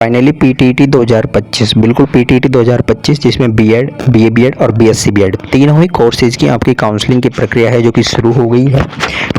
Finally PTET 2025, बिल्कुल PTET 2025 जिसमें BEd, BA BEd और बीएससी बीएड तीनों ही कोर्सेज की आपकी काउंसलिंग की प्रक्रिया है जो कि शुरू हो गई है।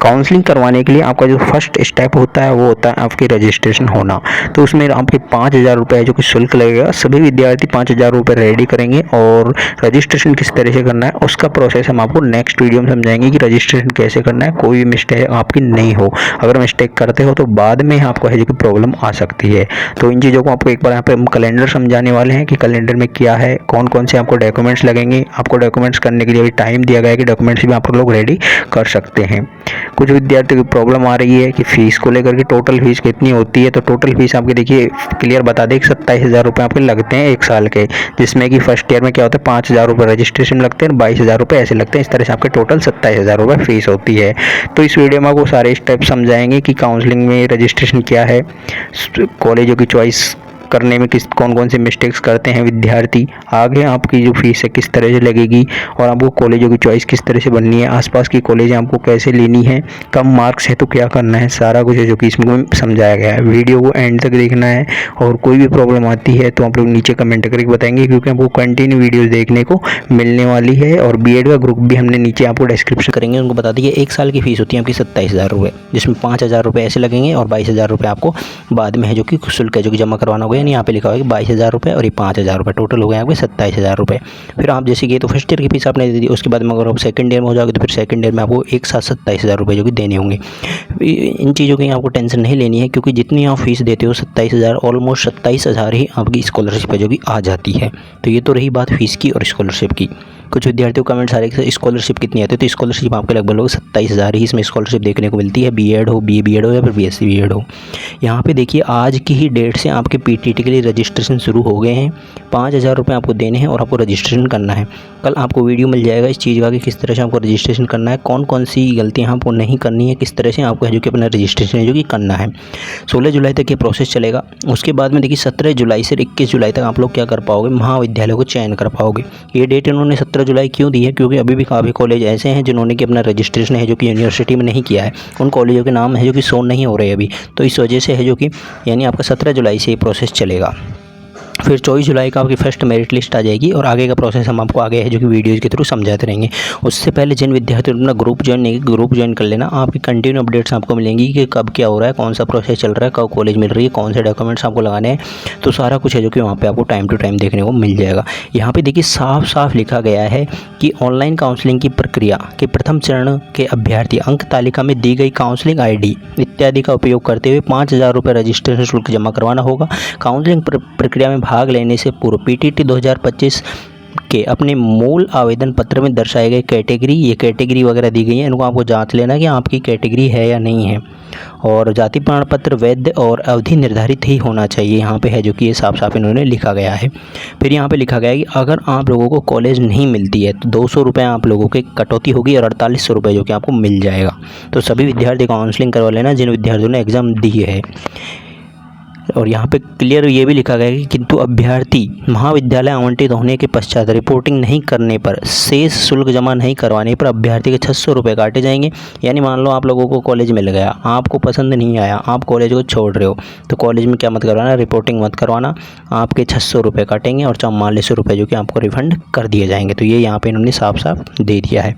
काउंसलिंग करवाने के लिए आपका जो फर्स्ट स्टेप होता है वो होता है आपकी रजिस्ट्रेशन होना। तो उसमें आपके 5,000 रुपये जो कि शुल्क लगेगा। सभी विद्यार्थी 5,000 रुपये रेडी करेंगे और रजिस्ट्रेशन किस तरह से करना है उसका प्रोसेस हम आपको नेक्स्ट वीडियो में समझाएंगे कि रजिस्ट्रेशन कैसे करना है, कोई भी मिस्टेक आपकी नहीं हो। अगर मिस्टेक करते हो तो बाद में आपको है जो कि प्रॉब्लम आ सकती है। तो इन चीज़ों को आपको एक बार यहाँ पे हम कैलेंडर समझाने वाले हैं कि कैलेंडर में क्या है, कौन कौन से आपको डॉक्यूमेंट्स लगेंगे। आपको डॉक्यूमेंट्स करने के लिए भी टाइम दिया गया है कि डॉक्यूमेंट्स भी आप लोग रेडी कर सकते हैं। कुछ विद्यार्थियों की प्रॉब्लम आ रही है कि फ़ीस को लेकर के टोटल फीस कितनी होती है। तो टोटल फीस आपकी देखिए क्लियर बता दें कि 27,000 रुपये आपके लगते हैं 1 साल के, जिसमें कि फर्स्ट ईयर में क्या होता है 5,000 रुपये रजिस्ट्रेशन लगते हैं, 22,000 रुपये ऐसे लगते हैं। इस तरह से आपके टोटल 27,000 रुपये फीस होती है। तो इस वीडियो में आपको सारे स्टेप समझाएंगे कि काउंसलिंग में रजिस्ट्रेशन क्या है, कॉलेजों की चॉइस करने में किस कौन कौन से मिस्टेक्स करते हैं विद्यार्थी, आगे आपकी जो फीस है किस तरह से लगेगी और आपको कॉलेजों की चॉइस किस तरह से बननी है, आसपास की कॉलेजें आपको कैसे लेनी है, कम मार्क्स है तो क्या करना है, सारा कुछ है जो कि इसमें समझाया गया है। वीडियो को एंड तक देखना है और कोई भी प्रॉब्लम आती है तो आप लोग नीचे कमेंट करके बताएंगे, क्योंकि आपको कंटिन्यू वीडियोज़ देखने को मिलने वाली है। और बीएड का ग्रुप भी हमने नीचे आपको डिस्क्रिप्शन करेंगे, उनको बता दीजिए 1 साल की फीस होती है आपकी 27,000 रुपये, जिसमें 5,000 रुपये ऐसे लगेंगे और 22,000 रुपये आपको बाद में है जो कि शुल्क है जो कि जमा करवाना होगा। यानी यहाँ पे लिखा हुआ है कि 22,000 रुपये और ये 5,000 रुपये टोटल हो गए आपके 27,000 रुपये। फिर आप जैसे कि तो फर्स्ट ईयर की फीस आपने दे दी, उसके बाद में अगर आप सेकंड ईयर में हो जाओगे तो फिर सेकंड ईयर में आपको एक साथ 27,000 रुपये जो कि देने होंगे। इन चीज़ों की आपको टेंशन नहीं लेनी है, क्योंकि जितनी आप फीस देते हो 27,000 ऑलमोस्ट 27,000 ही आपकी स्कॉलरशिप है जो कि आ जाती है। तो ये तो रही बात फीस की और स्कॉलरशिप की। कुछ विद्यार्थियों को कमेंट्स आ रहे हैं कि स्कॉलरशिप कितनी आती है, तो स्कॉलरशिप आपके लगभग 27,000 ही इसमें स्कॉलरशिप देखने को मिलती है, बीएड हो, बीए बीएड हो या फिर बीएससी बीएड हो। यहाँ पे देखिए आज की ही डेट से आपके पीटीईटी के लिए रजिस्ट्रेशन शुरू हो गए हैं। 5,000 रुपये आपको देने हैं और आपको रजिस्ट्रेशन करना है। कल आपको वीडियो मिल जाएगा इस चीज़ का कि किस तरह से आपको रजिस्ट्रेशन करना है, कौन कौन सी गलतियाँ आपको नहीं करनी है, किस तरह से आपको है जो कि अपना रजिस्ट्रेशन है जो कि करना है। 16 जुलाई तक ये प्रोसेस चलेगा। उसके बाद में देखिए 17 जुलाई से 21 जुलाई तक आप लोग क्या कर पाओगे, महाविद्यालय को चयन कर पाओगे। ये डेट इन्होंने 17 जुलाई क्यों दी है, क्योंकि अभी भी काफ़ी कॉलेज ऐसे हैं जिन्होंने कि अपना रजिस्ट्रेशन है जो कि यूनिवर्सिटी में नहीं किया है, उन कॉलेजों के नाम है जो कि शो नहीं हो रहे अभी। तो इस वजह से है जो कि यानी आपका 17 जुलाई से ये प्रोसेस चलेगा। फिर 24 जुलाई का आपकी फर्स्ट मेरिट लिस्ट आ जाएगी और आगे का प्रोसेस हम आपको आगे है जो कि वीडियोज़ के थ्रू समझाते रहेंगे। उससे पहले जिन विद्यार्थियों ने अपना ग्रुप ज्वाइन नहीं, ग्रुप ज्वाइन कर लेना। आपकी कंटिन्यू अपडेट्स आपको मिलेंगी कि कब क्या हो रहा है, कौन सा प्रोसेस चल रहा है, कब कॉलेज मिल रही है, कौन से डॉक्यूमेंट्स आपको लगाने हैं। तो सारा कुछ है जो कि वहाँ पर आपको टाइम टू टाइम देखने को मिल जाएगा। यहाँ पर देखिए साफ साफ लिखा गया है कि ऑनलाइन काउंसलिंग की प्रक्रिया के प्रथम चरण के अभ्यर्थी अंक तालिका में दी गई काउंसलिंग ID इत्यादि का उपयोग करते हुए 5,000 रुपये रजिस्ट्रेशन शुल्क जमा करवाना होगा। काउंसलिंग प्रक्रिया में भाग लेने से पूर्व पीटीईटी 2025 के अपने मूल आवेदन पत्र में दर्शाए गए कैटेगरी, ये कैटेगरी वगैरह दी गई है, इनको आपको जांच लेना कि आपकी कैटेगरी है या नहीं है। और जाति प्रमाण पत्र वैध और अवधि निर्धारित ही होना चाहिए। यहाँ पे है जो कि ये साफ साफ इन्होंने लिखा गया है। फिर यहाँ पे लिखा गया है कि अगर आप लोगों को कॉलेज नहीं मिलती है तो 200 रुपये आप लोगों के कटौती होगी और 4800 रुपये जो कि आपको मिल जाएगा। तो सभी विद्यार्थी काउंसलिंग करवा लेना जिन विद्यार्थियों ने एग्ज़ाम दी है। और यहाँ पे क्लियर ये भी लिखा गया है कि किंतु अभ्यर्थी महाविद्यालय आवंटित होने के पश्चात रिपोर्टिंग नहीं करने पर, शेष शुल्क जमा नहीं करवाने पर अभ्यर्थी के 600 रुपये काटे जाएंगे। यानी मान लो आप लोगों को कॉलेज मिल गया, आपको पसंद नहीं आया, आप कॉलेज को छोड़ रहे हो, तो कॉलेज में क्या मत करवाना, रिपोर्टिंग मत करवाना, आपके 600 रुपये काटेंगे और 4400 रुपये जो कि आपको रिफंड कर दिए जाएंगे। तो ये यहाँ पर इन्होंने साफ साफ दे दिया है।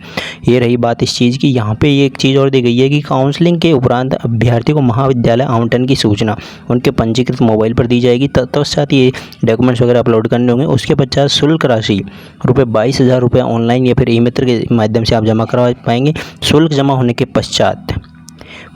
ये रही बात इस चीज़ की। यहाँ पर ये एक चीज़ और दी गई है कि काउंसलिंग के उपरांत अभ्यर्थी को महाविद्यालय आवंटन की सूचना उनके पंजीकृत मोबाइल पर दी जाएगी। तत्पश्चात ये डॉक्यूमेंट्स वगैरह अपलोड करने होंगे। उसके पश्चात शुल्क राशि रुपये 22,000 रुपये ऑनलाइन या फिर ई-मित्र के माध्यम से आप जमा करवा पाएंगे। शुल्क जमा होने के पश्चात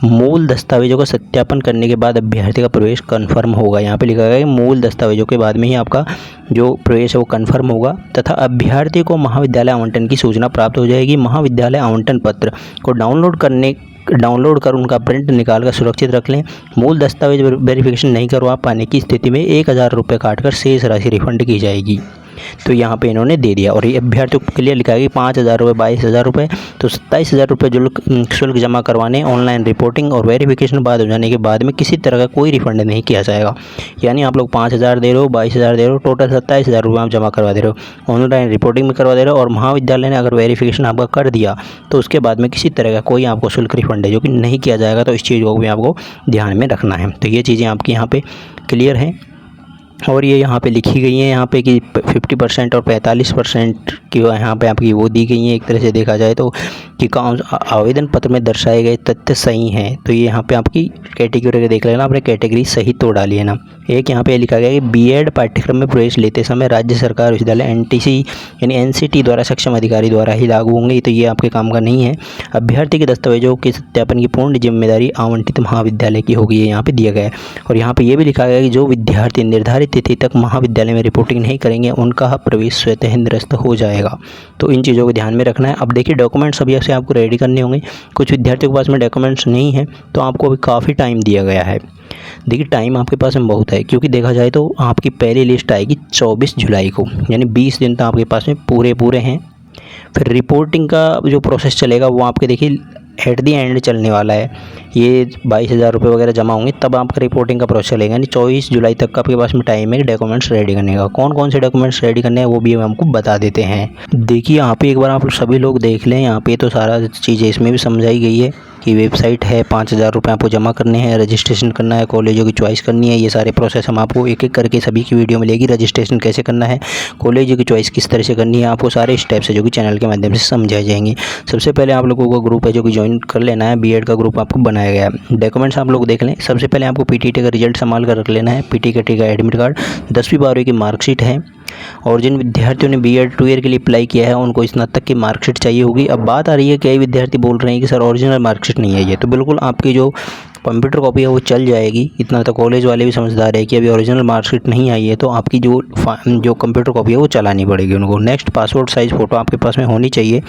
मूल दस्तावेजों का सत्यापन करने के बाद अभ्यर्थी का प्रवेश कन्फर्म होगा। यहाँ पे लिखा गया है कि मूल दस्तावेजों के बाद में ही आपका जो प्रवेश है वो कन्फर्म होगा तथा अभ्यर्थी को महाविद्यालय आवंटन की सूचना प्राप्त हो जाएगी। महाविद्यालय आवंटन पत्र को डाउनलोड कर उनका प्रिंट निकाल कर सुरक्षित रख लें। मूल दस्तावेज वेरिफिकेशन नहीं करवा पाने की स्थिति में 1,000 रुपये काटकर शेष राशि रिफंड की जाएगी। तो यहाँ पे इन्होंने दे दिया। और ये अभ्यर्थियों को क्लियर लिखा है कि 5,000 रुपये, 22,000 रुपये, तो 27,000 रुपये जो शुल्क जमा करवाने, ऑनलाइन रिपोर्टिंग और वेरिफिकेशन बाद हो जाने के बाद में किसी तरह का कोई रिफंड नहीं किया जाएगा। यानी आप लोग 5,000 दे रहे हो, 22,000 दे रहे हो, टोटल 27,000 रुपये आप जमा करवा दे रहे हो, ऑनलाइन रिपोर्टिंग में करवा दे रहे हो। और महाविद्यालय ने अगर वेरिफिकेशन आपका कर दिया तो उसके बाद में किसी तरह का कोई आपको शुल्क रिफंड है जो कि नहीं किया जाएगा। तो इस चीज़ को भी आपको ध्यान में रखना है। तो ये चीज़ें आपकी यहाँ पर क्लियर हैं। और ये यहाँ पे लिखी गई है यहाँ पे कि 50% और 45% की यहाँ पे आपकी वो दी गई है। एक तरह से देखा जाए तो कि आवेदन पत्र में दर्शाए गए तथ्य सही हैं। तो ये यहाँ पे आपकी कैटेगरी का देख लेना, आपने कैटेगरी सही तो डाली है ना। एक यहाँ पे लिखा गया कि बीएड पाठ्यक्रम में प्रवेश लेते समय राज्य सरकार विश्वविद्यालय एनटीसी यानी एनसीटी द्वारा सक्षम अधिकारी द्वारा ही लागू होंगे। तो ये आपके काम का नहीं है। अभ्यर्थी के दस्तावेजों के सत्यापन की पूर्ण जिम्मेदारी आवंटित महाविद्यालय की होगी, ये यहाँ पे दिया गया है। और यहाँ पे ये भी लिखा गया है कि जो विद्यार्थी निर्धारित तिथि तक महाविद्यालय में रिपोर्टिंग नहीं करेंगे उनका प्रवेश स्वतः निरस्त हो जाएगा। तो इन चीज़ों को ध्यान में रखना है। अब देखिए डॉक्यूमेंट्स अभी से आपको रेडी करने होंगे। कुछ विद्यार्थियों के पास में डॉक्यूमेंट्स नहीं है तो आपको अभी काफ़ी टाइम दिया गया है। देखिए टाइम आपके पास में बहुत है, क्योंकि देखा जाए तो आपकी पहली लिस्ट आएगी 24 जुलाई को, यानी 20 दिन तो आपके पास में पूरे हैं। फिर रिपोर्टिंग का जो प्रोसेस चलेगा वो आपके देखिए एट दी एंड चलने वाला है। ये 22,000 रुपये वगैरह जमा होंगे तब आपका रिपोर्टिंग का प्रोसेस चलेगा, यानी 24 जुलाई तक का आपके पास में टाइम है डॉक्यूमेंट्स रेडी करने का। कौन कौन से डॉक्यूमेंट्स रेडी करने हैं वो भी हम आपको बता देते हैं। देखिए यहाँ पे एक बार आप सभी लोग देख लें, यहाँ पे तो सारा चीज़ें इसमें भी समझाई गई है कि वेबसाइट है, 5,000 रुपये आपको जमा करने हैं, रजिस्ट्रेशन करना है, कॉलेजों की चॉइस करनी है। ये सारे प्रोसेस हम आपको एक एक करके सभी की वीडियो मिलेगी। रजिस्ट्रेशन कैसे करना है, कॉलेजों की चॉइस किस तरह से करनी है, आपको सारे स्टेप्स है जो कि चैनल के माध्यम से समझाए जाएंगे। सबसे पहले आप लोगों का ग्रुप है जो कि ज्वाइन कर लेना है। बीएड का ग्रुप आपको बनाया गया है। डॉक्यूमेंट्स आप लोग देख लें। सबसे पहले आपको पीटीटी का रिजल्ट संभाल कर रख लेना है। पीटीटी का एडमिट कार्ड, 10वीं 12वीं की मार्कशीट है। और जिन विद्यार्थियों ने बीएड 2 ईयर के लिए अप्लाई किया है उनको स्नातक की मार्कशीट चाहिए होगी। अब बात आ रही है, कई विद्यार्थी बोल रहे हैं कि सर ओरिजिनल मार्कशीट नहीं है ये, तो बिल्कुल आपकी जो कंप्यूटर कॉपी है वो चल जाएगी। इतना तो कॉलेज वाले भी समझदार है कि अभी ओरिजिनल मार्कशीट नहीं आई है तो आपकी जो कंप्यूटर कॉपी है वो चलानी पड़ेगी उनको। नेक्स्ट पासपोर्ट साइज़ फ़ोटो आपके पास में होनी चाहिए।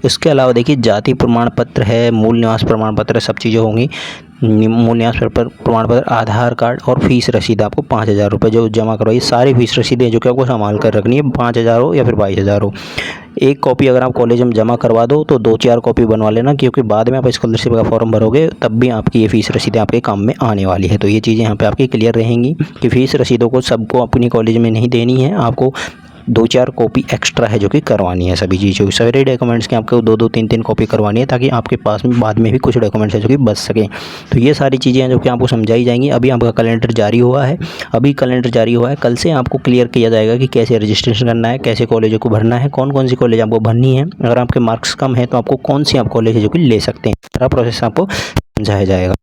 इसके अलावा देखिए जाति प्रमाण पत्र है, मूल निवास प्रमाण पत्र है, सब चीज़ें होंगी। मूल निवास प्रमाण पत्र, आधार कार्ड और फीस रसीद आपको 5,000 रुपये जो जमा करवाइए। सारी फीस रसीदें जो कि आपको संभाल कर रखनी है, 5,000 हो या फिर 22,000 हो। एक कॉपी अगर आप कॉलेज में जमा करवा दो तो 2-4 कॉपी बनवा लेना, क्योंकि बाद में आप स्कॉलरशिप का फॉर्म भरोगे तब भी आपकी ये फीस रसीदें आपके काम में आने वाली है। तो ये चीज़ें यहाँ पे आपकी क्लियर रहेंगी कि फ़ीस रसीदों को सबको अपनी कॉलेज में नहीं देनी है, आपको 2-4 कॉपी एक्स्ट्रा है जो कि करवानी है। सभी चीज़ों की सारे डॉक्यूमेंट्स की आपको 2-2 3-3 कॉपी करवानी है, ताकि आपके पास में बाद में भी कुछ डॉक्यूमेंट्स है जो कि बच सकें। तो ये सारी चीज़ें हैं जो कि आपको समझाई जाएंगी। अभी आपका कैलेंडर जारी हुआ है, कल से आपको क्लियर किया जाएगा कि कैसे रजिस्ट्रेशन करना है, कैसे कॉलेजों को भरना है, कौन कौन सी कॉलेज आपको भरनी है। अगर आपके मार्क्स कम है तो आपको कौन सी आप कॉलेज है जो कि ले सकते हैं, सारा प्रोसेस आपको समझाया जाएगा।